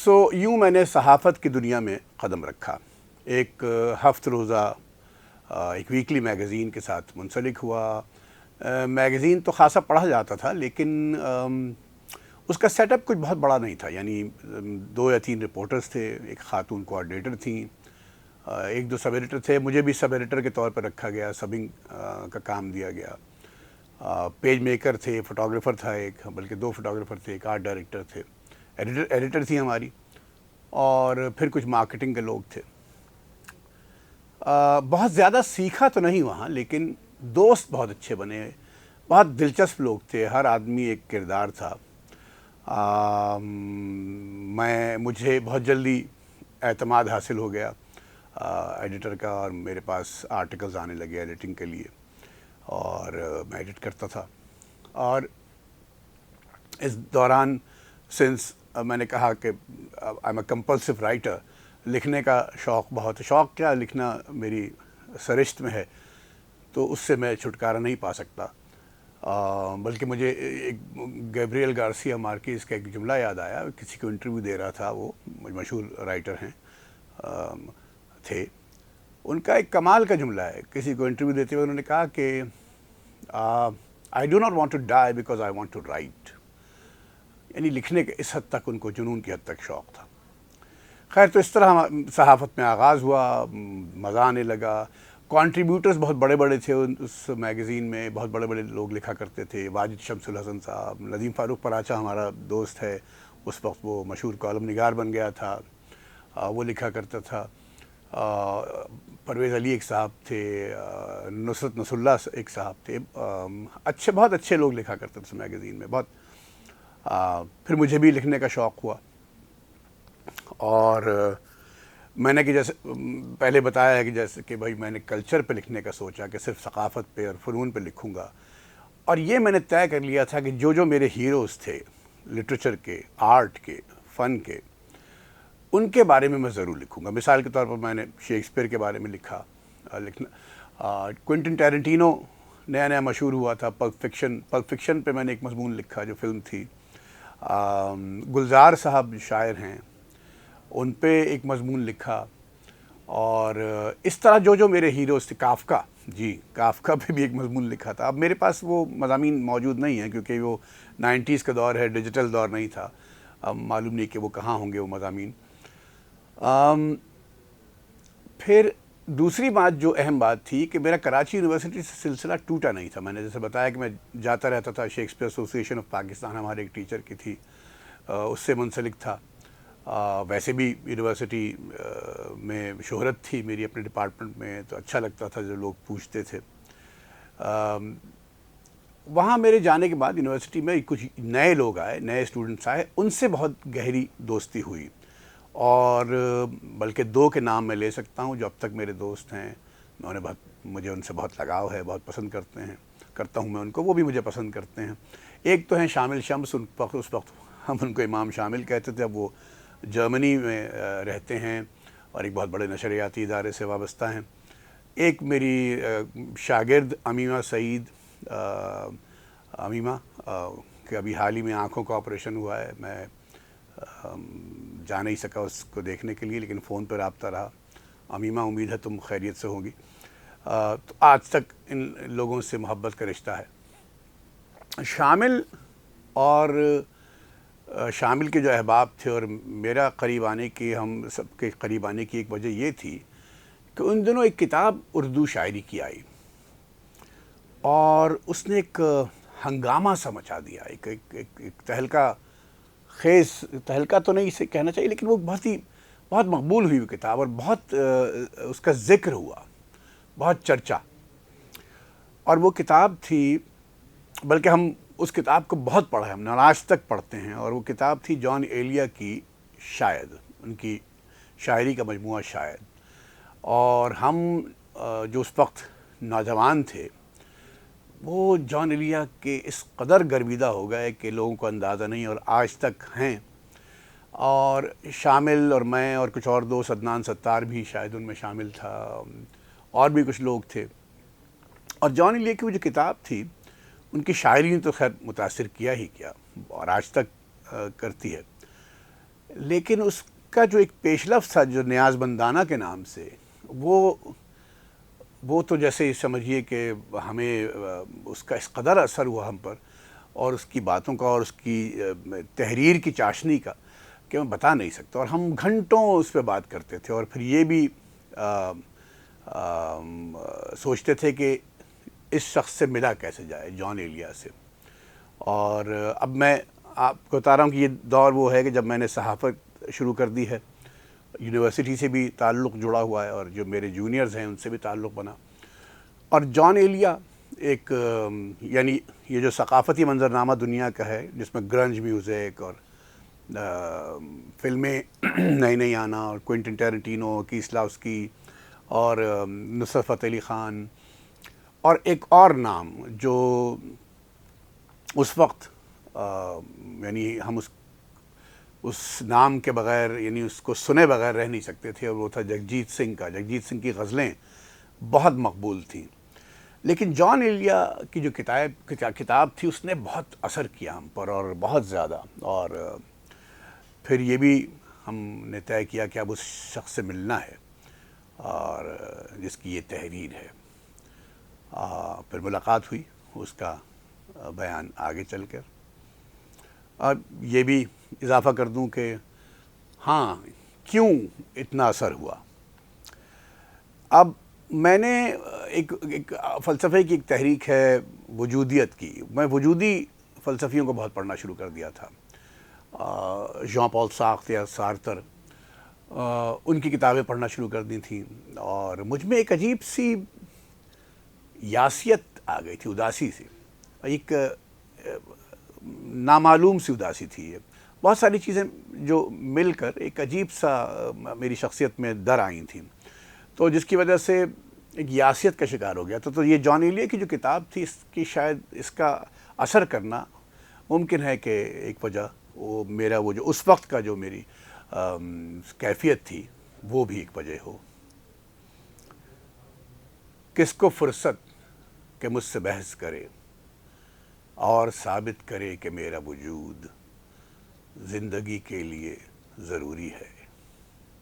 یوں میں نے صحافت کی دنیا میں قدم رکھا. ایک ہفت روزہ ایک ویکلی میگزین کے ساتھ منسلک ہوا. میگزین تو خاصا پڑھا جاتا تھا، لیکن اس کا سیٹ اپ کچھ بہت بڑا نہیں تھا. یعنی 2 یا 3 رپورٹرز تھے، ایک خاتون کوآرڈینیٹر تھیں، 1-2 سب ایڈیٹر تھے. مجھے بھی سب ایڈیٹر کے طور پر رکھا گیا، سبنگ کا کام دیا گیا. پیج میکر تھے، فوٹوگرافر تھا ایک، بلکہ 2 فوٹوگرافر تھے، ایک آرٹ ڈائریکٹر تھے، ایڈیٹر تھی ہماری، اور پھر کچھ مارکیٹنگ کے لوگ تھے. بہت زیادہ سیکھا تو نہیں وہاں، لیکن دوست بہت اچھے بنے. بہت دلچسپ لوگ تھے، ہر آدمی ایک کردار تھا. مجھے بہت جلدی اعتماد حاصل ہو گیا ایڈیٹر کا، اور میرے پاس آرٹیکلز آنے لگے ایڈیٹنگ کے لیے، اور میں ایڈٹ کرتا تھا. اور اس دوران سنس میں نے کہا کہ I am a compulsive writer, لکھنے کا شوق بہت ہے. شوق کیا، لکھنا میری سرشت میں ہے، تو اس سے میں چھٹکارا نہیں پا سکتا. بلکہ مجھے ایک گیبریل گارسیا مارکیز کا ایک جملہ یاد آیا. کسی کو انٹرویو دے رہا تھا، وہ مشہور رائٹر ہیں تھے. ان کا ایک کمال کا جملہ ہے. کسی کو انٹرویو دیتے ہوئے انہوں نے کہا کہ I do not want to die because I want to write. یعنی لکھنے کے اس حد تک ان کو، جنون کی حد تک شوق تھا. خیر، تو اس طرح صحافت میں آغاز ہوا، مزہ آنے لگا. کنٹریبیوٹرز بہت بڑے بڑے تھے اس میگزین میں، بہت بڑے بڑے لوگ لکھا کرتے تھے. واجد شمس الحسن صاحب، ندیم فاروق پراچا ہمارا دوست ہے، اس وقت وہ مشہور کالم نگار بن گیا تھا، وہ لکھا کرتا تھا. پرویز علی ایک صاحب تھے، نصرت نصر اللہ ایک صاحب تھے. بہت اچھے لوگ لکھا کرتے تھے اس میگزین میں. پھر مجھے بھی لکھنے کا شوق ہوا، اور میں نے کہ جیسے پہلے بتایا ہے کہ جیسے کہ بھائی میں نے کلچر پہ لکھنے کا سوچا کہ صرف ثقافت پہ اور فنون پہ لکھوں گا. اور یہ میں نے طے کر لیا تھا کہ جو میرے ہیروز تھے لٹریچر کے، آرٹ کے، فن کے، ان کے بارے میں ضرور لکھوں گا. مثال کے طور پر میں نے شیکسپیئر کے بارے میں لکھا. کوئنٹن ٹیرنٹینو نیا نیا مشہور ہوا تھا. پلپ فکشن پہ میں نے ایک مضمون لکھا جو فلم تھی. گلزار صاحب شاعر ہیں، ان پہ ایک مضمون لکھا. اور اس طرح جو میرے ہیروز تھے، کافکا پہ بھی ایک مضمون لکھا تھا. اب میرے پاس وہ مضامین موجود نہیں ہیں، کیونکہ وہ 90s کا دور ہے، ڈیجیٹل دور نہیں تھا. اب معلوم نہیں کہ وہ کہاں ہوں گے وہ مضامین. پھر دوسری بات جو اہم بات تھی کہ میرا کراچی یونیورسٹی سے سلسلہ ٹوٹا نہیں تھا. میں نے جیسے بتایا کہ میں جاتا رہتا تھا. شیکسپیئر ایسوسی ایشن آف پاکستان ہمارے ایک ٹیچر کی تھی، اس سے منسلک تھا. ویسے بھی یونیورسٹی میں شہرت تھی میری اپنے ڈپارٹمنٹ میں، تو اچھا لگتا تھا جو لوگ پوچھتے تھے. وہاں میرے جانے کے بعد یونیورسٹی میں کچھ نئے لوگ آئے، نئے اسٹوڈنٹس آئے، ان سے بہت گہری دوستی ہوئی. اور بلکہ 2 کے نام میں لے سکتا ہوں جو اب تک میرے دوست ہیں. مجھے ان سے بہت لگاؤ ہے، بہت پسند کرتا ہوں میں ان کو، وہ بھی مجھے پسند کرتے ہیں. ایک تو ہیں شامل شمس، اس وقت ہم ان کو امام شامل کہتے تھے. اب وہ جرمنی میں رہتے ہیں اور ایک بہت بڑے نشریاتی ادارے سے وابستہ ہیں. ایک میری شاگرد امیمہ سعید، امیمہ کہ ابھی حال ہی میں آنکھوں کا آپریشن ہوا ہے. میں جا نہیں سکا اس کو دیکھنے کے لیے، لیکن فون پر رابطہ رہا. امیمہ، امید ہے تم خیریت سے ہوگی. تو آج تک ان لوگوں سے محبت کا رشتہ ہے. شامل کے جو احباب تھے اور میرا قریب آنے کی، ہم سب کے قریب آنے کی ایک وجہ یہ تھی کہ ان دنوں ایک کتاب اردو شاعری کی آئی، اور اس نے ایک ہنگامہ سا مچا دیا. ایک تہلکہ تو نہیں اسے کہنا چاہیے، لیکن وہ بہت مقبول ہوئی وہ کتاب، اور بہت اس کا ذکر ہوا، بہت چرچا. اور وہ کتاب تھی، بلکہ ہم اس کتاب کو بہت پڑھا ہے، ہم آج تک پڑھتے ہیں. اور وہ کتاب تھی جان ایلیا کی شاید، ان کی شاعری کا مجموعہ شاید. اور ہم جو اس وقت نوجوان تھے، وہ جان ایلیا کے اس قدر گرویدہ ہو گئے کہ لوگوں کو اندازہ نہیں، اور آج تک ہیں. اور شامل اور میں اور کچھ اور دوست، عدنان ستار بھی شاید ان میں شامل تھا، اور بھی کچھ لوگ تھے. اور جان ایلیا کی وہ جو کتاب تھی، ان کی شاعری نے تو خیر متاثر کیا ہی کیا، اور آج تک کرتی ہے. لیکن اس کا جو ایک پیش لفظ تھا جو نیاز مندانہ کے نام سے، وہ تو جیسے سمجھیے کہ ہمیں اس کا اس قدر اثر ہوا ہم پر، اور اس کی باتوں کا اور اس کی تحریر کی چاشنی کا، کہ میں بتا نہیں سکتا، اور ہم گھنٹوں اس پہ بات کرتے تھے، اور پھر یہ بھی سوچتے تھے کہ اس شخص سے ملا کیسے جائے، جان ایلیا سے۔ اور اب میں آپ کو بتا رہا ہوں کہ یہ دور وہ ہے کہ جب میں نے صحافت شروع کر دی ہے، یونیورسٹی سے بھی تعلق جڑا ہوا ہے، اور جو میرے جونیئرز ہیں ان سے بھی تعلق بنا، اور جان ایلیا ایک یعنی یہ جو ثقافتی منظرنامہ دنیا کا ہے، جس میں گرنج میوزک اور فلمیں نئی نئی آنا، اور کوئنٹن ٹیرنٹینو، کیسلاوسکی، اور نصرت فتح علی خان، اور ایک اور نام جو اس وقت یعنی ہم اس نام کے بغیر، یعنی اس کو سنے بغیر رہ نہیں سکتے تھے، اور وہ تھا جگجیت سنگھ کا۔ جگجیت سنگھ کی غزلیں بہت مقبول تھیں، لیکن جان ایلیا کی جو کتاب تھی اس نے بہت اثر کیا ہم پر، اور بہت زیادہ۔ اور پھر یہ بھی ہم نے طے کیا کہ اب اس شخص سے ملنا ہے، اور جس کی یہ تحریر ہے۔ پھر ملاقات ہوئی، اس کا بیان آگے چل کر۔ اور یہ بھی اضافہ کر دوں کہ ہاں، کیوں اتنا اثر ہوا۔ اب میں نے ایک فلسفے کی ایک تحریک ہے وجودیت کی، میں وجودی فلسفیوں کو بہت پڑھنا شروع کر دیا تھا، ژان پال سارتر یا سارتر، ان کی کتابیں پڑھنا شروع کر دی تھیں، اور مجھ میں ایک عجیب سی یاسیت آ گئی تھی، اداسی سی، ایک نامعلوم سی اداسی تھی۔ بہت ساری چیزیں جو مل کر ایک عجیب سا میری شخصیت میں در آئی تھیں، تو جس کی وجہ سے ایک یاسیت کا شکار ہو گیا تھا۔ تو یہ جان ایلیا کی جو کتاب تھی، اس کی شاید اس کا اثر کرنا ممکن ہے کہ ایک وجہ وہ جو اس وقت کا جو میری کیفیت تھی وہ بھی ایک وجہ ہو۔ کس کو فرصت کہ مجھ سے بحث کرے اور ثابت کرے کہ میرا وجود زندگی کے لیے ضروری ہے۔